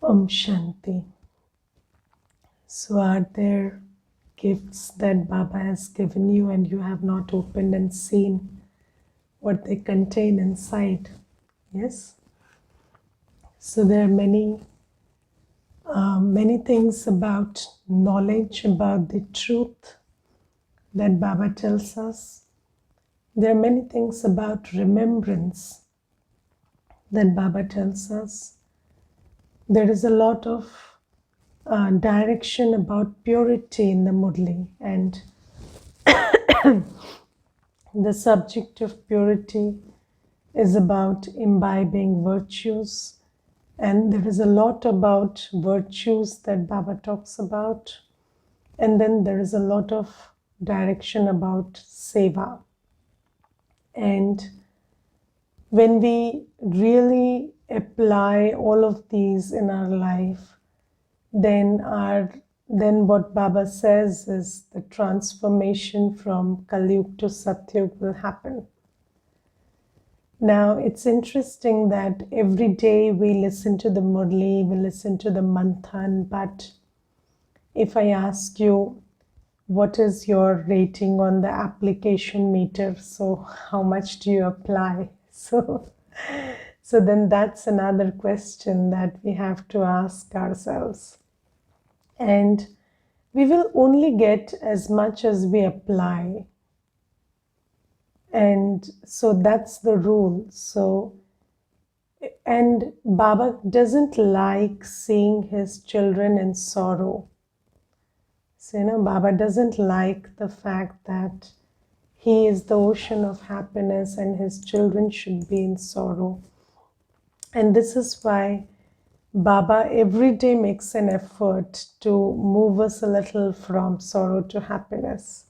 Shanti. So, are there gifts that Baba has given you and you have not opened and seen what they contain inside? Yes. So, there are many things about knowledge, about the truth that Baba tells us. There are many things about remembrance that Baba tells us. There is a lot of direction about purity in the Murli, and the subject of purity is about imbibing virtues, and there is a lot about virtues that Baba talks about, and then there is a lot of direction about seva. And when we really apply all of these in our life, then what Baba says is the transformation from Kalyug to Satyug will happen. Now, it's interesting that every day we listen to the Murli, we listen to the Manthan, but if I ask you, what is your rating on the application meter? So, how much do you apply? So then that's another question that we have to ask ourselves. And we will only get as much as we apply. And so that's the rule. So, and Baba doesn't like seeing his children in sorrow. So, Baba doesn't like the fact that he is the ocean of happiness and his children should be in sorrow. And this is why Baba every day makes an effort to move us a little from sorrow to happiness.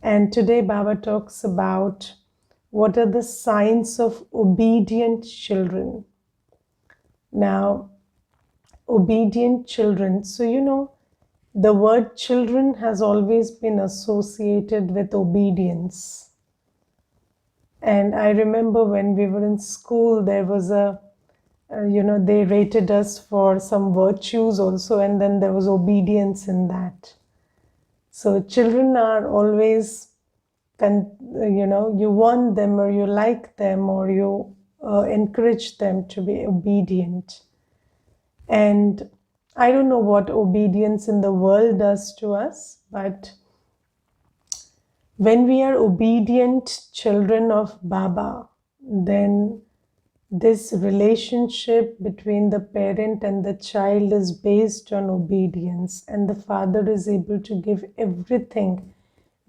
And today Baba talks about what are the signs of obedient children. Now, obedient children. So, the word children has always been associated with obedience. And I remember when we were in school, there was they rated us for some virtues also, and then there was obedience in that. So children are always, you want them or you like them or you encourage them to be obedient. And I don't know what obedience in the world does to us, but when we are obedient children of Baba, then this relationship between the parent and the child is based on obedience, and the father is able to give everything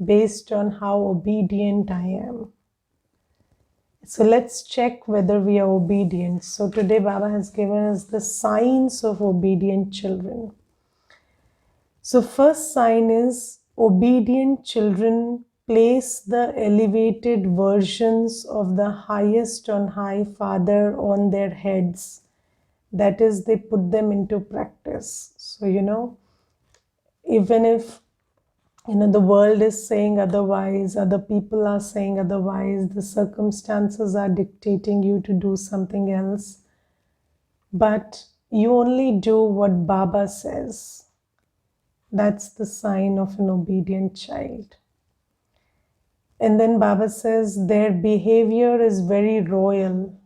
based on how obedient I am. So let's check whether we are obedient. So today Baba has given us the signs of obedient children. So first sign is obedient children place the elevated versions of the highest on high Father on their heads. That is, they put them into practice. So, even if the world is saying otherwise, other people are saying otherwise, the circumstances are dictating you to do something else, but you only do what Baba says. That's the sign of an obedient child. And then Baba says their behavior is very royal.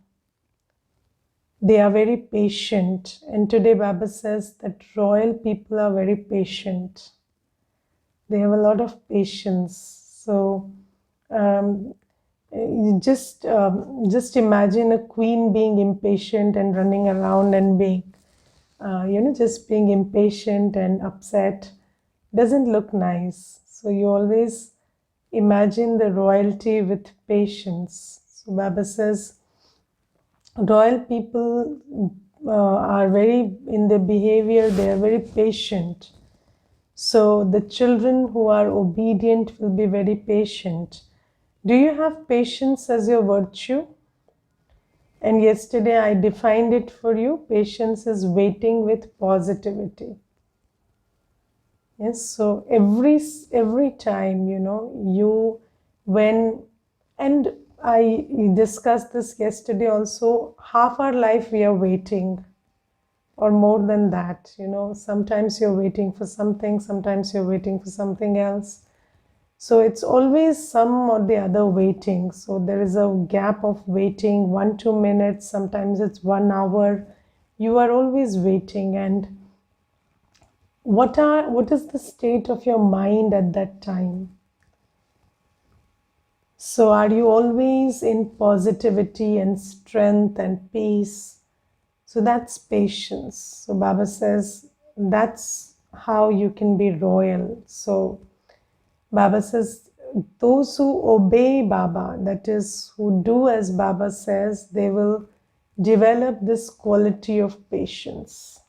They are very patient. And today Baba says that royal people are very patient. They have a lot of patience. So you just imagine a queen being impatient and running around and being, just being impatient and upset. Doesn't look nice. So you always imagine the royalty with patience. So Baba says royal people are very, in their behavior, they are very patient. So the children who are obedient will be very patient. Do you have patience as your virtue? And yesterday I defined it for you. Patience is waiting with positivity. Yes, so every time, and I discussed this yesterday also, half our life we are waiting. or more than that. Sometimes you're waiting for something, sometimes you're waiting for something else. So it's always some or the other waiting. So there is a gap of waiting, 1-2 minutes, sometimes it's 1 hour. You are always waiting. And what is the state of your mind at that time? So are you always in positivity and strength and peace? So that's patience. So Baba says that's how you can be royal. So Baba says those who obey Baba, that is, who do as Baba says, they will develop this quality of patience.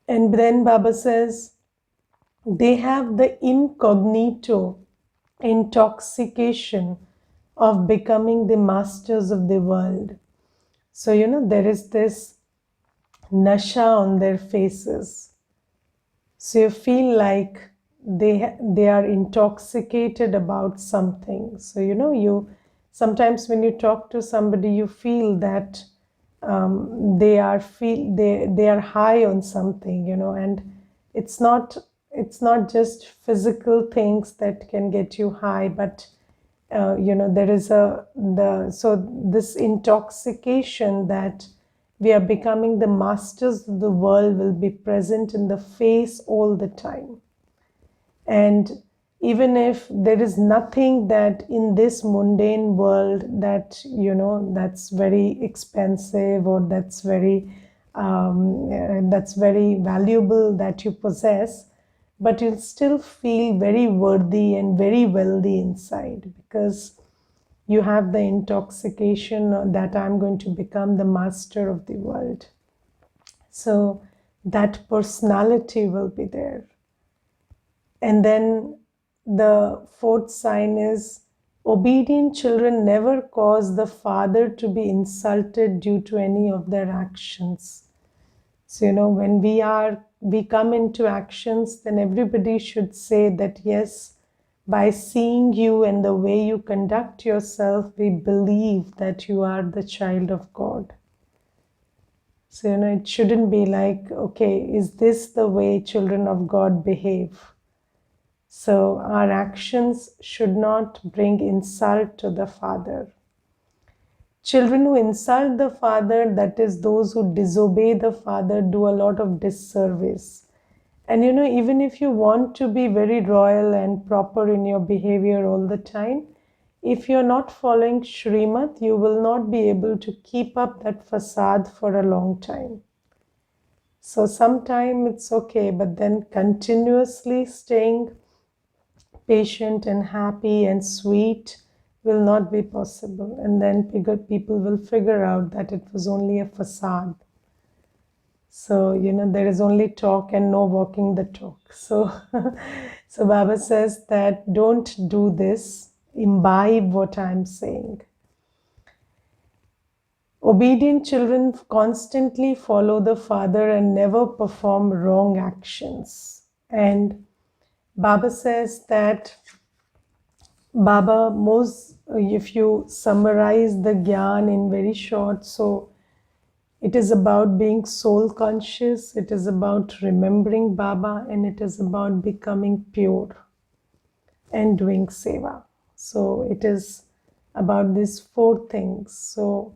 And then Baba says they have the incognito intoxication of becoming the masters of the world. So, there is this nasha on their faces. So you feel like they are intoxicated about something. So, you sometimes when you talk to somebody, you feel that they are high on something, and it's not just physical things that can get you high, but there is this intoxication that we are becoming the masters of the world will be present in the face all the time. And even if there is nothing that in this mundane world that, that's very expensive or that's very valuable that you possess, but you'll still feel very worthy and very wealthy inside, because you have the intoxication that I'm going to become the master of the world. So that personality will be there. And then the fourth sign is obedient children never cause the father to be insulted due to any of their actions. So, when we come into actions, then everybody should say that, yes, by seeing you and the way you conduct yourself, we believe that you are the child of God. So, it shouldn't be like, okay, is this the way children of God behave? So our actions should not bring insult to the Father. Children who insult the Father, that is those who disobey the Father, do a lot of disservice. And even if you want to be very royal and proper in your behavior all the time, if you're not following Shrimat, you will not be able to keep up that facade for a long time. So sometime it's okay, but then continuously staying patient and happy and sweet will not be possible. And then people will figure out that it was only a facade. So, there is only talk and no walking the talk. So, so Baba says that don't do this, imbibe what I'm saying. Obedient children constantly follow the Father and never perform wrong actions. And Baba says that Baba, if you summarize the Gyan in very short, so it is about being soul conscious, it is about remembering Baba, and it is about becoming pure and doing seva. So it is about these four things. So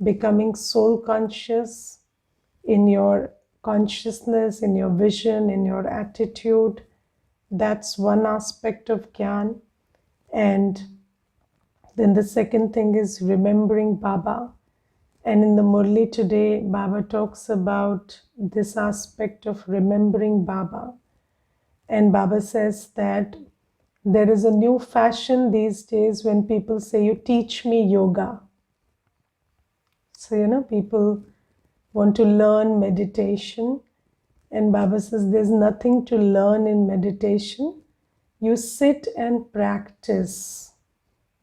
becoming soul conscious in your consciousness, in your vision, in your attitude, that's one aspect of Gyan. And then the second thing is remembering Baba. And in the Murli today, Baba talks about this aspect of remembering Baba. And Baba says that there is a new fashion these days when people say, you teach me yoga. So, people want to learn meditation. And Baba says there's nothing to learn in meditation. You sit and practice.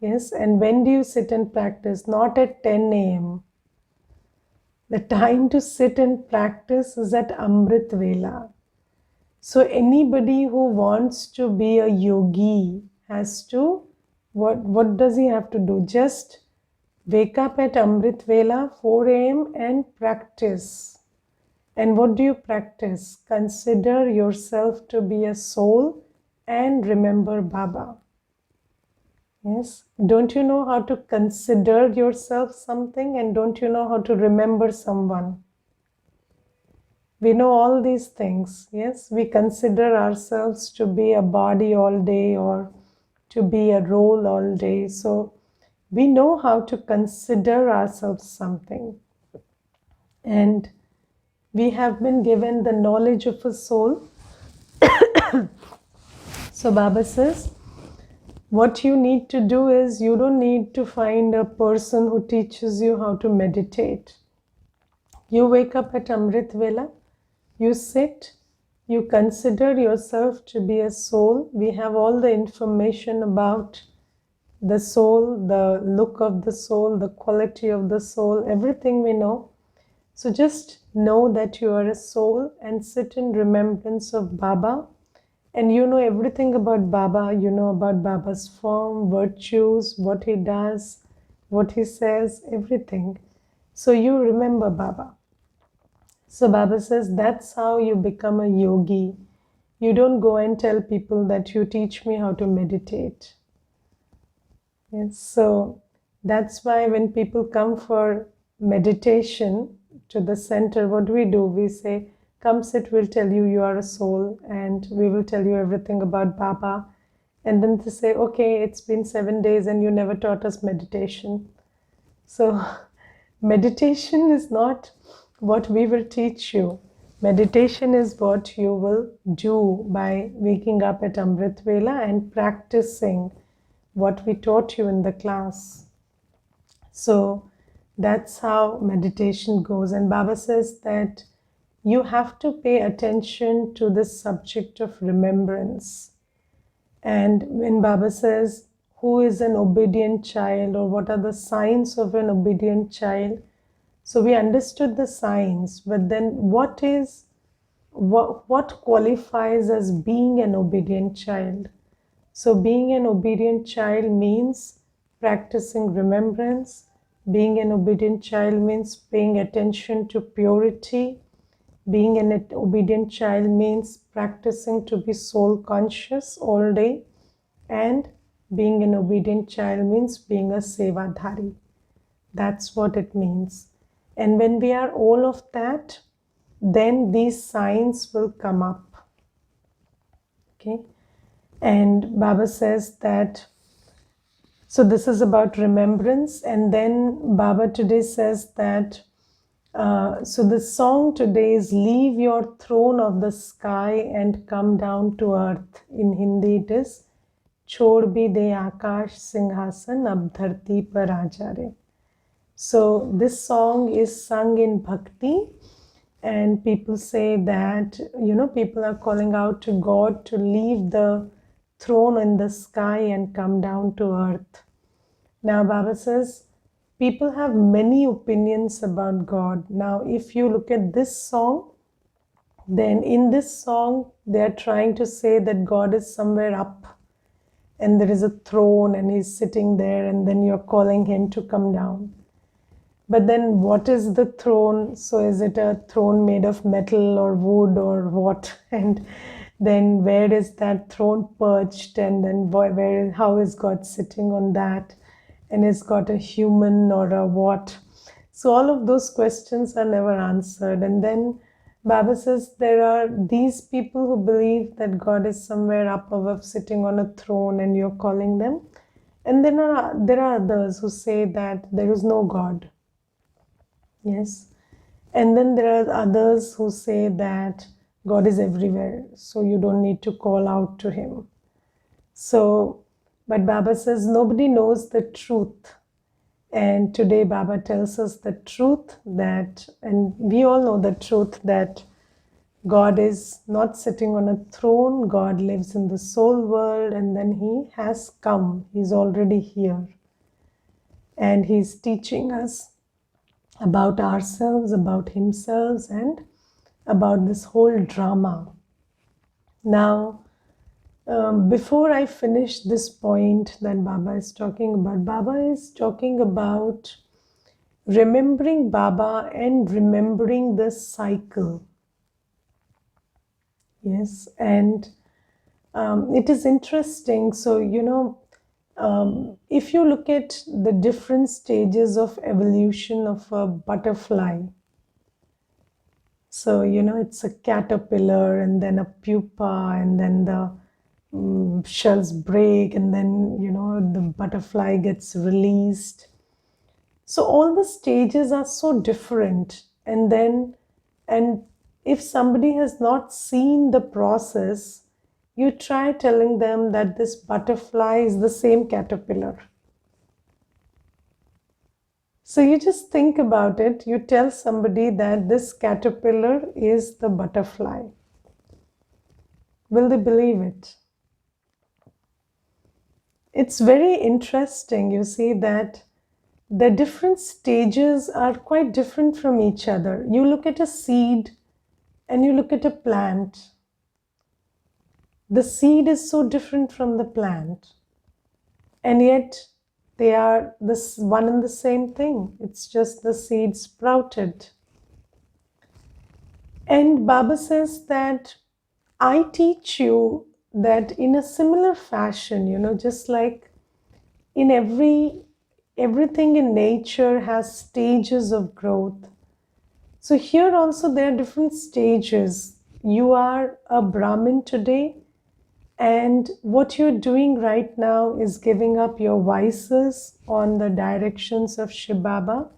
Yes, and when do you sit and practice? Not at 10 a.m. The time to sit and practice is at Amrit Vela. So anybody who wants to be a yogi has to, what does he have to do? Just Wake up at Amrit Vela, 4 a.m. and practice. And what do you practice? Consider yourself to be a soul and remember Baba. Yes. Don't you know how to consider yourself something, and don't you know how to remember someone? We know all these things. Yes. We consider ourselves to be a body all day or to be a role all day. So we know how to consider ourselves something. And we have been given the knowledge of a soul. So Baba says, what you need to do is, you don't need to find a person who teaches you how to meditate. You wake up at Amrit Vela, you sit, you consider yourself to be a soul. We have all the information about the soul, the look of the soul, the quality of the soul, everything we know. So just know that you are a soul and sit in remembrance of Baba. And you know everything about Baba. You know about Baba's form, virtues, what he does, what he says, everything. So you remember Baba. So Baba says that's how you become a yogi. You don't go and tell people that you teach me how to meditate. Yes, so that's why when people come for meditation to the center, what do? We say, come sit, we'll tell you you are a soul and we will tell you everything about Baba. And then they say, okay, it's been 7 days and you never taught us meditation. So meditation is not what we will teach you. Meditation is what you will do by waking up at Amrit Vela and practicing what we taught you in the class. So that's how meditation goes. And Baba says that you have to pay attention to the subject of remembrance. And when Baba says, who is an obedient child, or what are the signs of an obedient child? So we understood the signs, but then what qualifies as being an obedient child? So being an obedient child means practicing remembrance. Being an obedient child means paying attention to purity. Being an obedient child means practicing to be soul conscious all day. And being an obedient child means being a sevadhari. That's what it means. And when we are all of that, then these signs will come up. Okay? And Baba says that, so this is about remembrance. And then Baba today says that, so the song today is Leave Your Throne of the Sky and Come Down to Earth. In Hindi it is Chhod bhi de Akash Singhasan Ab Dharti Par Aajare. So this song is sung in bhakti, and people say that, people are calling out to God to leave the throne in the sky and come down to earth. Now Baba says, people have many opinions about God. Now if you look at this song, then in this song they are trying to say that God is somewhere up and there is a throne and he's sitting there, and then you're calling him to come down. But then what is the throne? So is it a throne made of metal or wood or what? And then where is that throne perched? And then how is God sitting on that? And is God a human or a what? So all of those questions are never answered. And then Baba says there are these people who believe that God is somewhere up above sitting on a throne and you're calling them. And then there are others who say that there is no God. Yes. And then there are others who say that God is everywhere, so you don't need to call out to him. So, but Baba says nobody knows the truth. And today Baba tells us the truth that, and we all know the truth that God is not sitting on a throne. God lives in the soul world, and then he has come. He's already here. And he's teaching us about ourselves, about himself, and about this whole drama. Now, Before I finish this point that Baba is talking about, Baba is talking about remembering Baba and remembering the cycle. Yes, and it is interesting. So, if you look at the different stages of evolution of a butterfly, so, it's a caterpillar and then a pupa, and then the shells break, and then, the butterfly gets released. So, all the stages are so different. And if somebody has not seen the process, you try telling them that this butterfly is the same caterpillar. So you just think about it. You tell somebody that this caterpillar is the butterfly. Will they believe it? It's very interesting, you see, that the different stages are quite different from each other. You look at a seed and you look at a plant. The seed is so different from the plant, and yet they are this one and the same thing. It's just the seed sprouted. And Baba says that I teach you that in a similar fashion, just like in everything in nature has stages of growth. So here also there are different stages. You are a Brahmin today, and what you're doing right now is giving up your vices on the directions of Shiv Baba.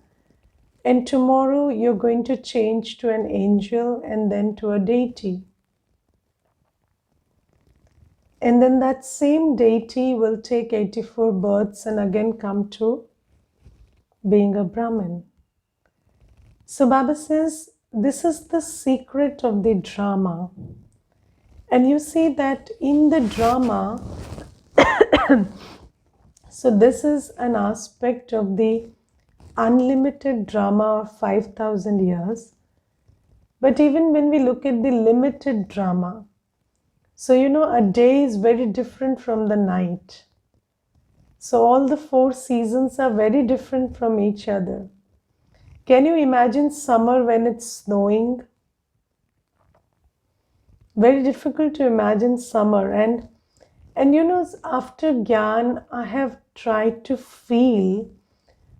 And tomorrow you're going to change to an angel and then to a deity. And then that same deity will take 84 births and again come to being a Brahmin. So Baba says, this is the secret of the drama. And you see that in the drama, so this is an aspect of the unlimited drama of 5,000 years. But even when we look at the limited drama, so a day is very different from the night. So all the 4 seasons are very different from each other. Can you imagine summer when it's snowing? Very difficult to imagine summer. And after Gyan, I have tried to feel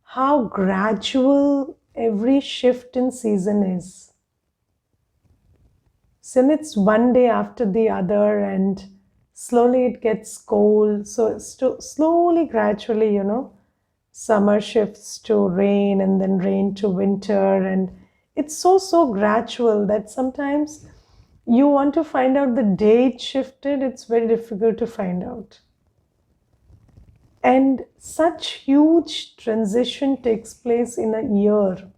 how gradual every shift in season is. So it's one day after the other, and slowly it gets cold. So slowly, gradually, summer shifts to rain, and then rain to winter. And it's so gradual that sometimes you want to find out the day it shifted. It's very difficult to find out. And such huge transition takes place in a year.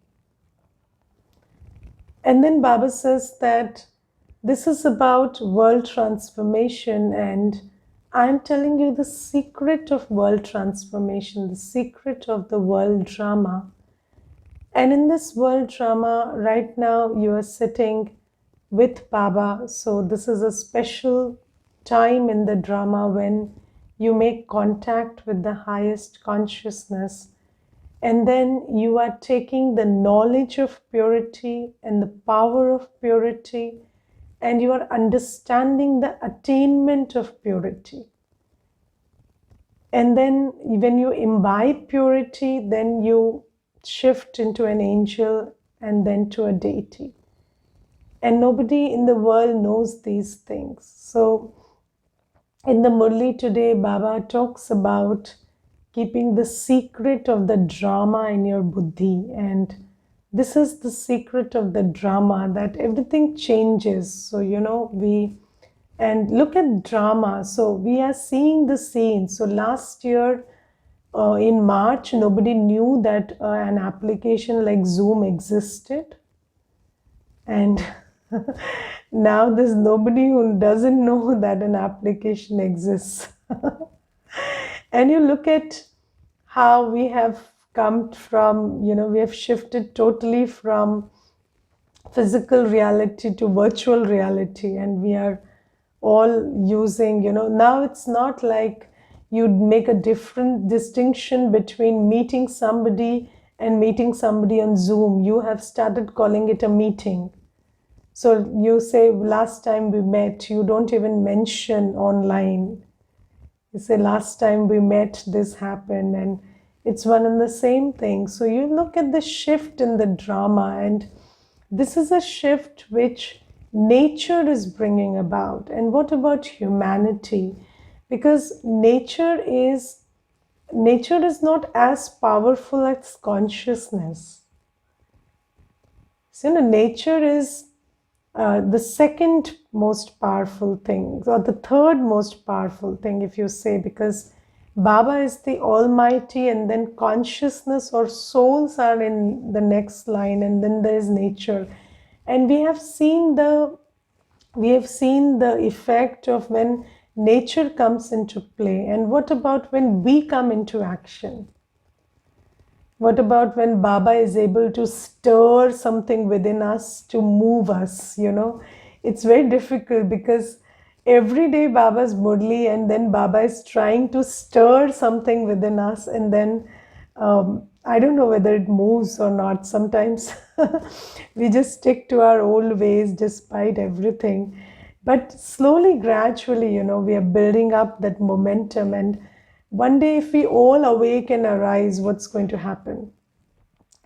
And then Baba says that this is about world transformation, and I'm telling you the secret of world transformation, the secret of the world drama. And in this world drama, right now you are sitting with Baba. So this is a special time in the drama when you make contact with the highest consciousness. And then you are taking the knowledge of purity and the power of purity, and you are understanding the attainment of purity. And then when you imbibe purity, then you shift into an angel and then to a deity. And nobody in the world knows these things. So in the Murli today, Baba talks about keeping the secret of the drama in your buddhi. And this is the secret of the drama, that everything changes. So, and look at drama. So we are seeing the scene. So last year in March, nobody knew that an application like Zoom existed. And now there's nobody who doesn't know that an application exists. And you look at how we have come from, we have shifted totally from physical reality to virtual reality, and we are all using, now it's not like you'd make a different distinction between meeting somebody and meeting somebody on Zoom. You have started calling it a meeting. So you say, last time we met, you don't even mention online. You say, last time we met, this happened, and it's one and the same thing. So you look at the shift in the drama, and this is a shift which nature is bringing about. And what about humanity? Because nature is not as powerful as consciousness. So, nature is the second most powerful thing, or the third most powerful thing, if you say, because Baba is the Almighty, and then consciousness or souls are in the next line, and then there is nature. And we have seen the effect of when nature comes into play. And what about when we come into action? What about when Baba is able to stir something within us to move us? It's very difficult because every day Baba's Murli, and then Baba is trying to stir something within us, and then I don't know whether it moves or not. Sometimes we just stick to our old ways despite everything. But slowly, gradually, we are building up that momentum. And one day, if we all awake and arise, what's going to happen?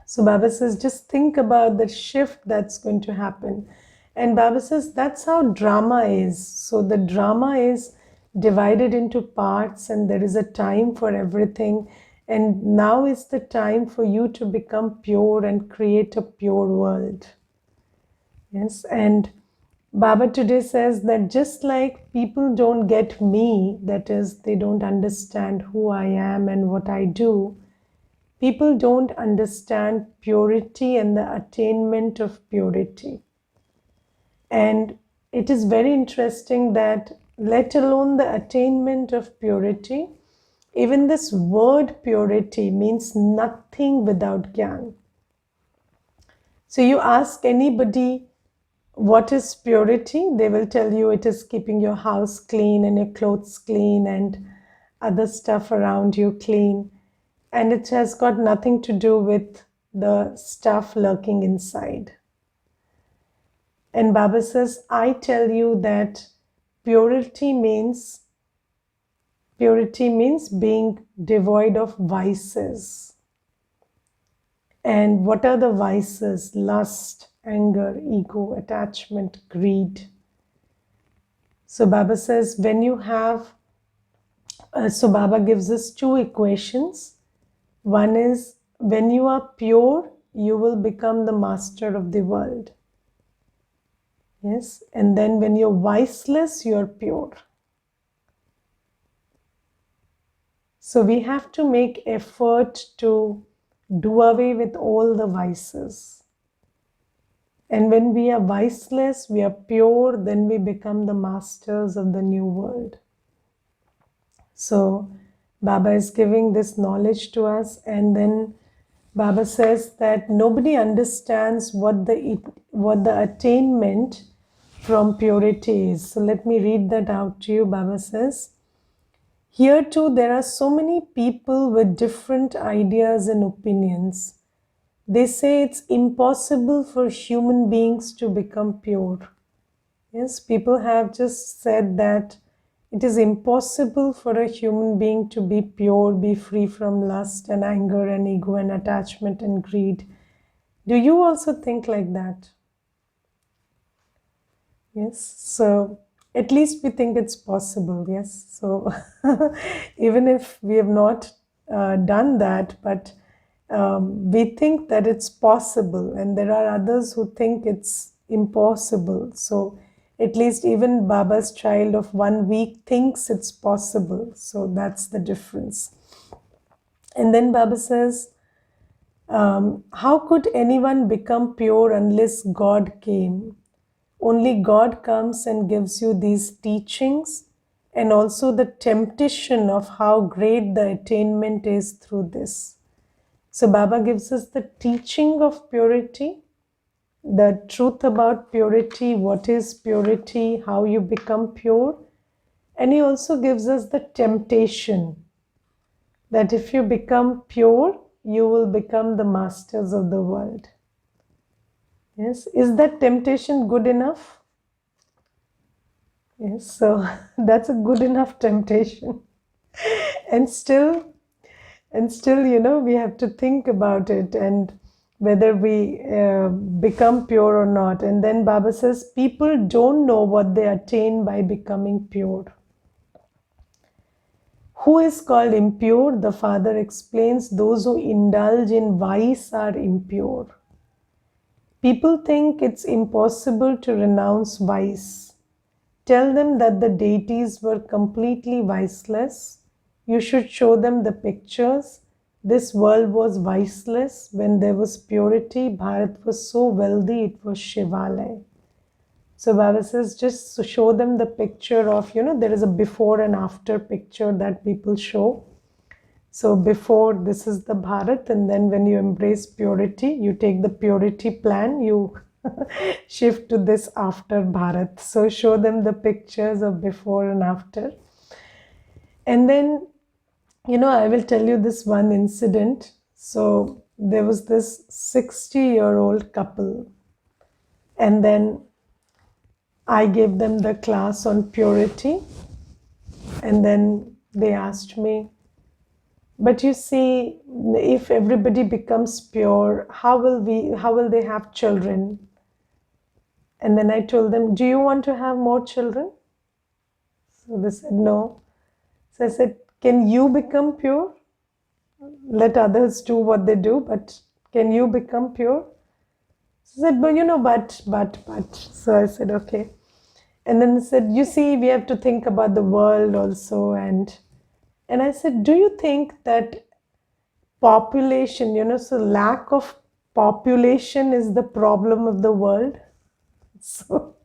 So Baba says, just think about the shift that's going to happen. And Baba says, that's how drama is. So the drama is divided into parts, and there is a time for everything. And now is the time for you to become pure and create a pure world. Yes, and Baba today says that just like people don't get me, that is, they don't understand who I am and what I do, people don't understand purity and the attainment of purity. And it is very interesting that, let alone the attainment of purity, even this word purity means nothing without Gyan. So you ask anybody, what is purity? They will tell you it is keeping your house clean and your clothes clean and other stuff around you clean. And it has got nothing to do with the stuff lurking inside. And Baba says, I tell you that purity means being devoid of vices. And what are the vices? Lust, anger, ego, attachment, greed. So Baba says, when you have, so Baba gives us two equations. One is, when you are pure, you will become the master of the world. Yes, and then when you're viceless, you're pure. So we have to make effort to do away with all the vices. And when we are viceless, we are pure, then we become the masters of the new world. So Baba is giving this knowledge to us, and then Baba says that nobody understands what the attainment from purity is. So let me read that out to you. Baba says, here too there are so many people with different ideas and opinions. They say it's impossible for human beings to become pure. Yes, people have just said that it is impossible for a human being to be pure, be free from lust and anger and ego and attachment and greed. Do you also think like that? Yes, so at least we think it's possible, yes. So even if we have not done that, but we think that it's possible, and there are others who think it's impossible. So at least even Baba's child of 1 week thinks it's possible. So that's the difference. And then Baba says, how could anyone become pure unless God came? Only God comes and gives you these teachings, and also the temptation of how great the attainment is through this. So Baba gives us the teaching of purity, the truth about purity, what is purity, how you become pure. And he also gives us the temptation that if you become pure, you will become the masters of the world. Yes, is that temptation good enough? Yes, so that's a good enough temptation. And still, we have to think about it and whether we become pure or not. And then Baba says, people don't know what they attain by becoming pure. Who is called impure? The Father explains, those who indulge in vice are impure. People think it's impossible to renounce vice. Tell them that the deities were completely viceless. You should show them the pictures. This world was viceless. When there was purity, Bharat was so wealthy, it was Shivalaya. So Baba says, just to show them the picture of, there is a before and after picture that people show. So before, this is the Bharat, and then when you embrace purity, you take the purity plan, you shift to this after Bharat. So show them the pictures of before and after. And then, I will tell you this one incident. So there was this 60-year-old couple, and then I gave them the class on purity, and then they asked me, but you see, if everybody becomes pure, how will they have children? And then I told them, do you want to have more children? So they said, no. So I said, can you become pure? Let others do what they do, but can you become pure? So I said, but. So I said, okay. And then they said, you see, we have to think about the world also. And I said, do you think that population, so lack of population is the problem of the world? So,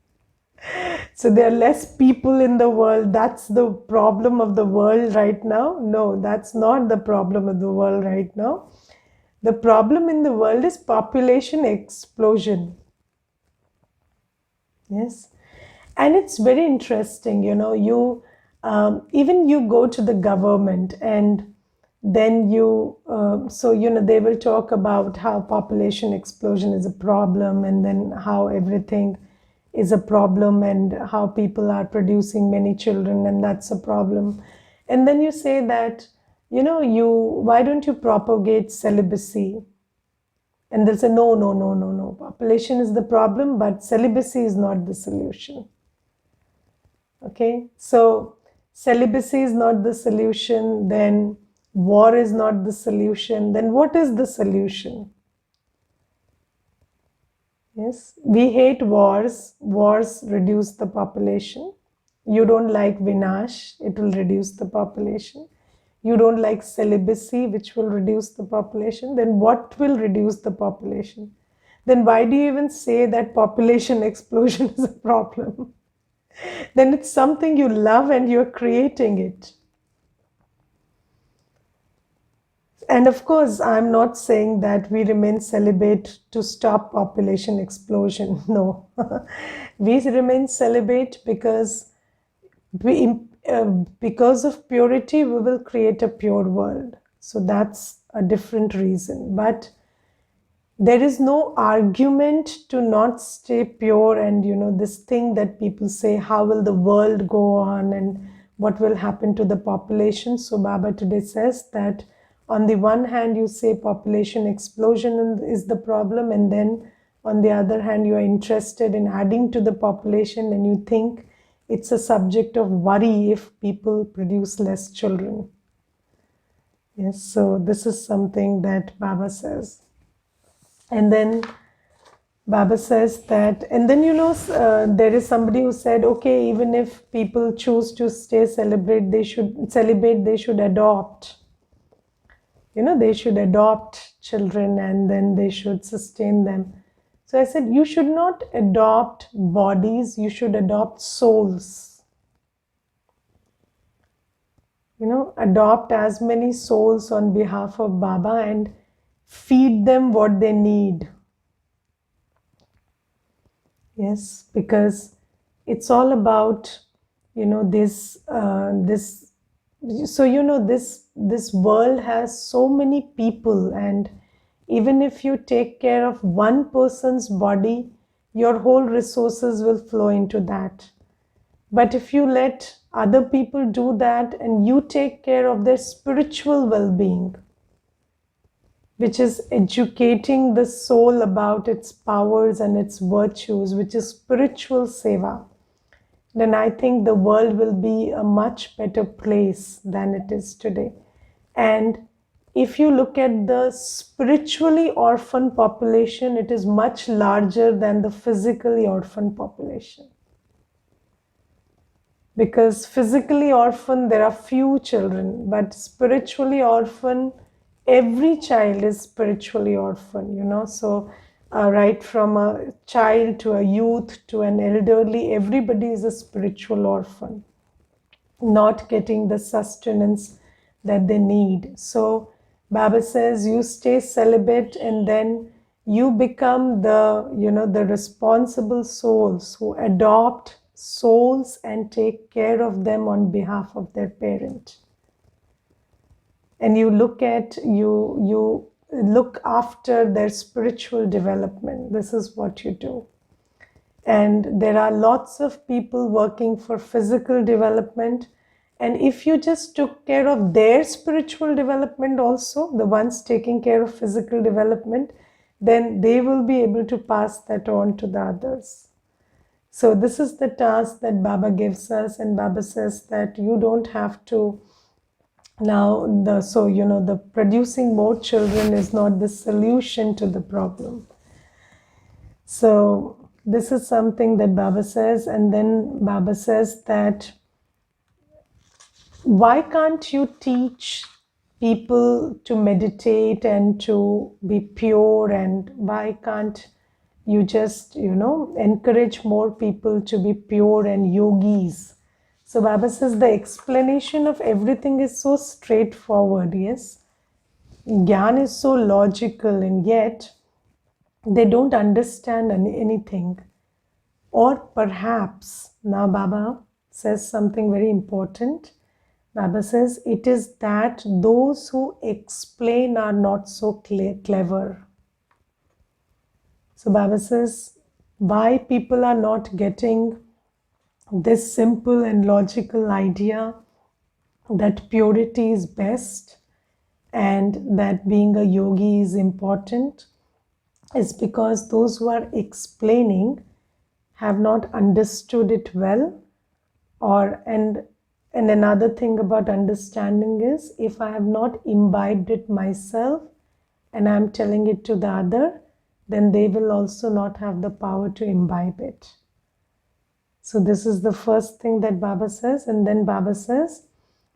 there are less people in the world. That's the problem of the world right now? No, that's not the problem of the world right now. The problem in the world is population explosion. Yes. And it's very interesting, even you go to the government and then they will talk about how population explosion is a problem, and then how everything is a problem, and how people are producing many children, and that's a problem. And then you say that, why don't you propagate celibacy? And they'll say, no, no, no, no, no. Population is the problem, but celibacy is not the solution. Okay, so celibacy is not the solution, then war is not the solution, then what is the solution? Yes, we hate wars. Wars reduce the population. You don't like Vinash, it will reduce the population. You don't like celibacy, which will reduce the population. Then what will reduce the population? Then why do you even say that population explosion is a problem? Then it's something you love and you're creating it. And of course, I'm not saying that we remain celibate to stop population explosion. No. We remain celibate because because of purity, we will create a pure world. So that's a different reason. But there is no argument to not stay pure. And this thing that people say, how will the world go on and what will happen to the population? So Baba today says that on the one hand, you say population explosion is the problem, and then on the other hand, you are interested in adding to the population, and you think it's a subject of worry if people produce less children. Yes, so this is something that Baba says. And then Baba says that, and then there is somebody who said, okay, even if people choose to stay celibate, they should adopt. They should adopt children and then they should sustain them. So I said, you should not adopt bodies, you should adopt souls. Adopt as many souls on behalf of Baba and feed them what they need. Yes, because it's all about, this. So, this world has so many people, and even if you take care of one person's body, your whole resources will flow into that. But if you let other people do that and you take care of their spiritual well-being, which is educating the soul about its powers and its virtues, which is spiritual seva, then I think the world will be a much better place than it is today. And if you look at the spiritually orphan population, it is much larger than the physically orphan population. Because physically orphan, there are few children, but spiritually orphan, every child is spiritually orphan. So right from a child to a youth to an elderly, everybody is a spiritual orphan, not getting the sustenance that they need. So Baba says you stay celibate, and then you become the responsible souls who adopt souls and take care of them on behalf of their parent. And you look after their spiritual development. This is what you do. And there are lots of people working for physical development. And if you just took care of their spiritual development also, the ones taking care of physical development, then they will be able to pass that on to the others. So this is the task that Baba gives us, and Baba says that you don't have to now, the producing more children is not the solution to the problem. So this is something that Baba says, and then Baba says that why can't you teach people to meditate and to be pure, and why can't you just, encourage more people to be pure and yogis? So Baba says the explanation of everything is so straightforward, yes. Gyan is so logical, and yet they don't understand anything. Or perhaps, now Baba says something very important. Baba says it is that those who explain are not so clever. So Baba says why people are not getting this simple and logical idea that purity is best and that being a yogi is important is because those who are explaining have not understood it well. And another thing about understanding is, if I have not imbibed it myself and I'm telling it to the other, then they will also not have the power to imbibe it. So this is the first thing that Baba says. And then Baba says,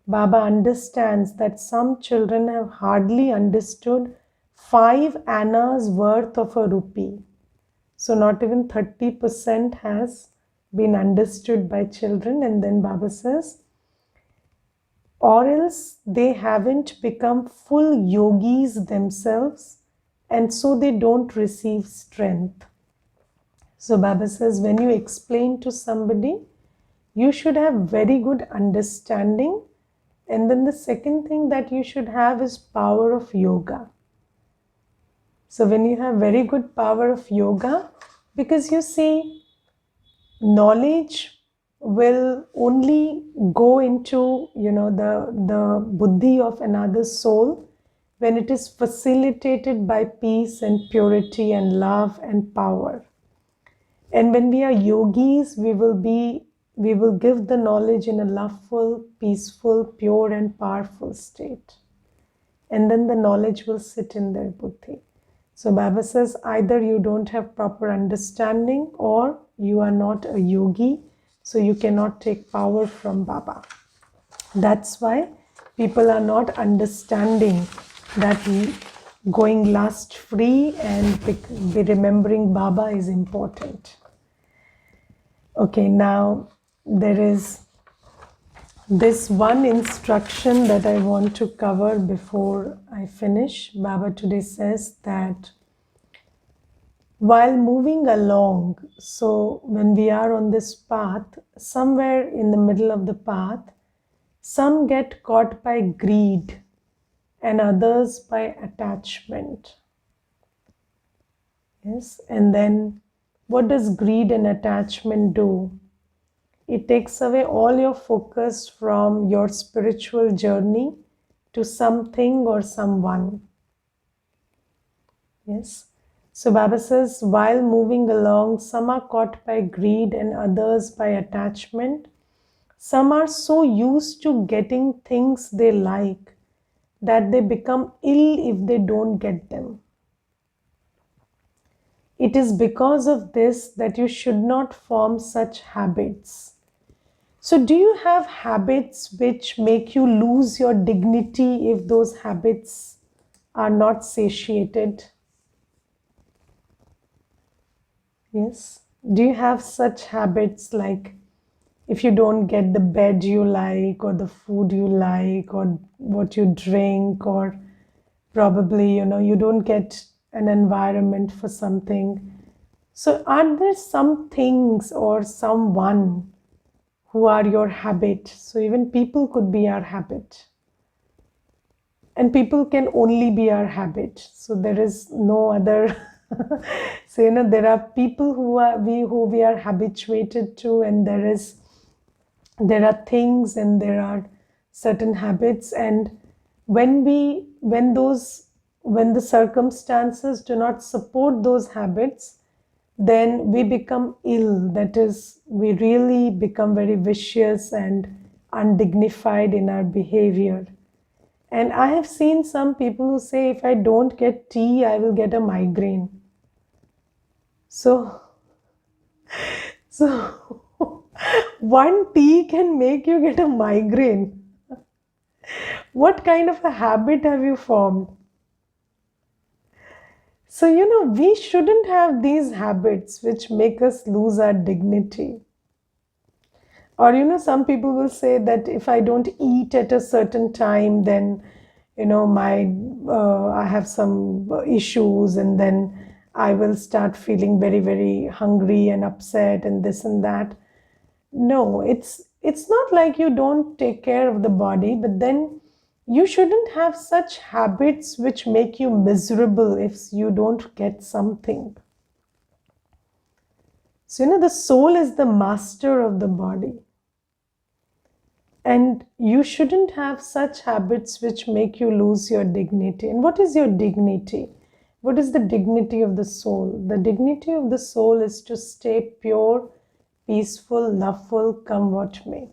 Baba understands that some children have hardly understood 5 annas worth of a rupee. So not even 30% has been understood by children. And then Baba says, or else they haven't become full yogis themselves, and so they don't receive strength. So Baba says, when you explain to somebody, you should have very good understanding. And then the second thing that you should have is power of yoga. So when you have very good power of yoga, because you see, knowledge will only go into, the buddhi of another soul when it is facilitated by peace and purity and love and power. And when we are yogis, we will give the knowledge in a loveful, peaceful, pure and powerful state. And then the knowledge will sit in their buddhi. So Baba says either you don't have proper understanding or you are not a yogi, so you cannot take power from Baba. That's why people are not understanding that going lust free and be remembering Baba is important. Okay, now there is this one instruction that I want to cover before I finish. Baba today says that while moving along. So when we are on this path, somewhere in the middle of the path, some get caught by greed and others by attachment. Yes, and then what does greed and attachment do? It takes away all your focus from your spiritual journey to something or someone. Yes. So Baba says, while moving along, some are caught by greed and others by attachment. Some are so used to getting things they like that they become ill if they don't get them. It is because of this that you should not form such habits. So, do you have habits which make you lose your dignity if those habits are not satiated? Yes. Do you have such habits like if you don't get the bed you like, or the food you like, or what you drink, or probably, you don't get an environment for something? So, are there some things or someone who are your habit? So, even people could be our habit, and people can only be our habit. So, there is no other. So, there are people who we are habituated to, and there are things and there are certain habits, and when the circumstances do not support those habits, then we become ill. That is, we really become very vicious and undignified in our behavior. And I have seen some people who say, if I don't get tea, I will get a migraine. So one tea can make you get a migraine. What kind of a habit have you formed? So, we shouldn't have these habits which make us lose our dignity. Or, some people will say that if I don't eat at a certain time, then, I have some issues, and then I will start feeling very, very hungry and upset and this and that. No, it's not like you don't take care of the body, but then you shouldn't have such habits which make you miserable if you don't get something. So, the soul is the master of the body. And you shouldn't have such habits which make you lose your dignity. And what is your dignity? What is the dignity of the soul? The dignity of the soul is to stay pure, peaceful, loveful, come what may.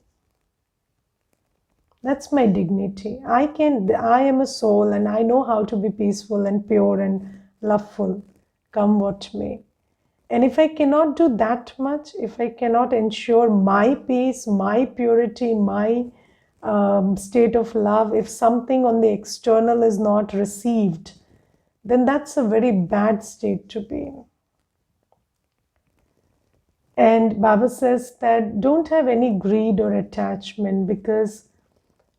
That's my dignity. I am a soul, and I know how to be peaceful and pure and loveful, come what may. And if I cannot do that much, if I cannot ensure my peace, my purity, my state of love, if something on the external is not received, then that's a very bad state to be in. And Baba says that don't have any greed or attachment, because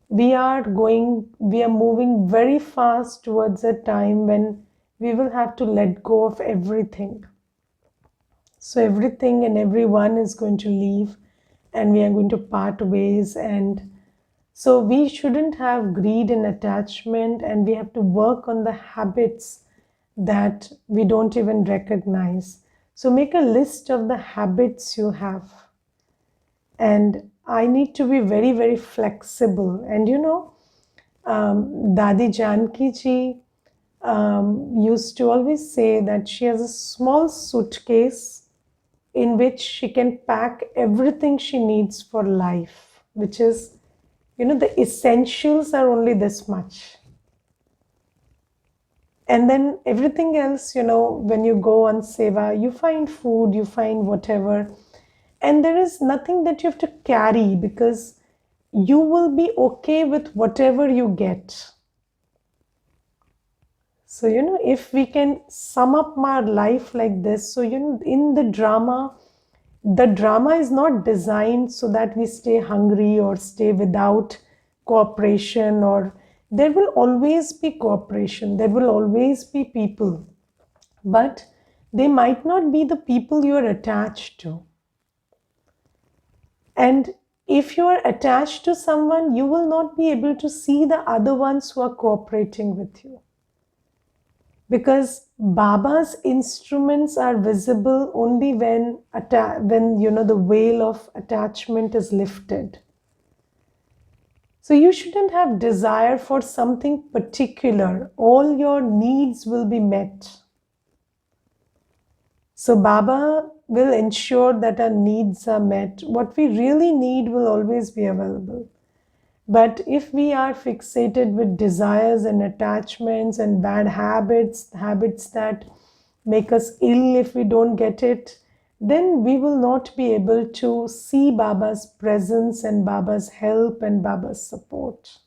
we are moving very fast towards a time when we will have to let go of everything. So everything and everyone is going to leave, and we are going to part ways. And so we shouldn't have greed and attachment, and we have to work on the habits that we don't even recognize. So make a list of the habits you have. And I need to be very, very flexible. And Dadi Janki ji used to always say that she has a small suitcase in which she can pack everything she needs for life, which is, the essentials are only this much. And then everything else, when you go on seva, you find food, you find whatever. And there is nothing that you have to carry, because you will be okay with whatever you get. So, if we can sum up our life like this, so, in the drama is not designed so that we stay hungry or stay without cooperation, or there will always be cooperation, there will always be people. But they might not be the people you are attached to. And if you are attached to someone, you will not be able to see the other ones who are cooperating with you. Because Baba's instruments are visible only when the veil of attachment is lifted. So you shouldn't have desire for something particular. All your needs will be met. So Baba will ensure that our needs are met. What we really need will always be available. But if we are fixated with desires and attachments and bad habits, habits that make us ill if we don't get it, then we will not be able to see Baba's presence and Baba's help and Baba's support.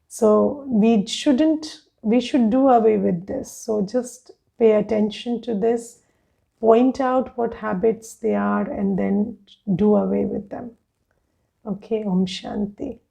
So we should do away with this. So just pay attention to this, point out what habits they are, and then do away with them. Okay, Om Shanti.